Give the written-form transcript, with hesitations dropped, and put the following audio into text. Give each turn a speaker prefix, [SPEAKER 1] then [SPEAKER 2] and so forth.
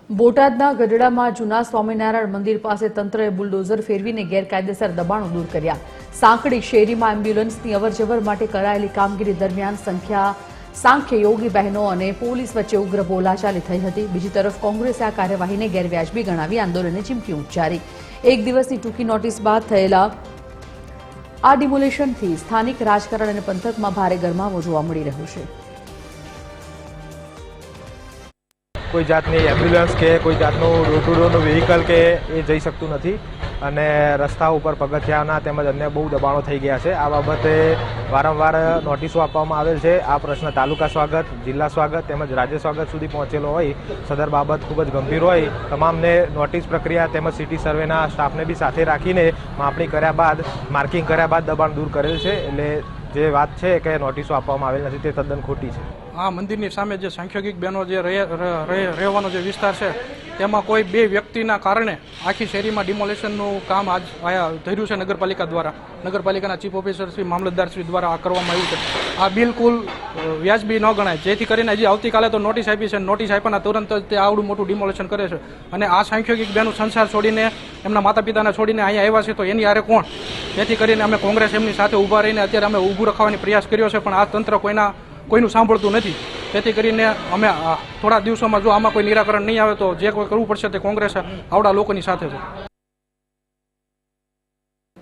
[SPEAKER 1] બોટાદના ગઢડામાં જૂના સ્વામિનારાયણ મંદિર પાસે તંત્રએ બુલડોઝર ફેરવીને ગેરકાયદેસર દબાણો દૂર કર્યા। સાંકડી શેરીમાં એમ્બ્યુલન્સની અવરજવર માટે કરાયેલી કામગીરી દરમિયાન સાંખ્ય યોગી બહેનો અને પોલીસ વચ્ચે ઉગ્ર બોલાચાલી થઈ હતી। બીજી તરફ કોંગ્રેસે આ કાર્યવાહીને ગેરવ્યાજબી ગણાવી આંદોલનને ચીમકી ઉચ્ચારી। એક દિવસની ટૂંકી નોટિસ બાદ થયેલા આ ડિમોલેશનથી સ્થાનિક રાજકારણ અને પંથકમાં ભારે ગરમાવો જોવા મળી રહ્યો છે।
[SPEAKER 2] कोई जातनी एम्ब्युलन्स के कोई जातનું डोर टू डोरનું व्हीकल के એ જઈ શકતું નથી અને રસ્તા ઉપર પગથિયાના તેમજ અન્ય બહુ દબાણો થઈ ગયા છે। આ બાબતે વારંવાર નોટિસો આપવામાં આવેલ છે। આ પ્રશ્ન તાલુકા સ્વાગત, જિલ્લા સ્વાગત તેમજ રાજ્ય સ્વાગત સુધી પહોંચેલો હોય। સદર બાબત ખૂબ જ ગંભીર હોય। તમામને નોટિસ પ્રક્રિયા તેમજ સિટી સર્વેના સ્ટાફને બી સાથે રાખીને માપણી કર્યા બાદ માર્કિંગ કર્યા બાદ દબાણ દૂર કરેલ છે। એટલે જે વાત છે કે નોટિસો આપવામાં આવેલ નથી તે તદ્દન ખોટી છે।
[SPEAKER 3] આ મંદિરની સામે જે સાંખ્યોગિક બહેનો જે રહેવાનો જે વિસ્તાર છે તેમાં કોઈ બે વ્યક્તિના કારણે આખી શેરીમાં ડિમોલેશનનું કામ આજ ધર્યું છે નગરપાલિકા દ્વારા। નગરપાલિકાના ચીફ ઓફિસર શ્રી મામલતદાર શ્રી દ્વારા આ કરવામાં આવ્યું છે। આ બિલકુલ વ્યાજબી ન ગણાય, જેથી કરીને હજી આવતીકાલે તો નોટિસ આપી છે। નોટિસ આપ્યાના તુરંત જ તે આવડું મોટું ડિમોલેશન કરે છે અને આ સાંખ્યોગિક બહેનો સંસાર છોડીને એમના માતા પિતાને છોડીને અહીંયા આવ્યા છે, તો એની હારે કોણ? જેથી કરીને અમે કોંગ્રેસ એમની સાથે ઊભા રહીને અત્યારે અમે ઊભું રખવાની પ્રયાસ કર્યો છે, પણ આ તંત્ર કોઈનું સાંભળતું નથી। તેથી કરીને અમે થોડા દિવસોમાં જો આમાં કોઈ નિરાકરણ નહીં આવે તો જે કોઈ કરવું પડશે તે કોંગ્રેસ આવડા લોકોની સાથે છે।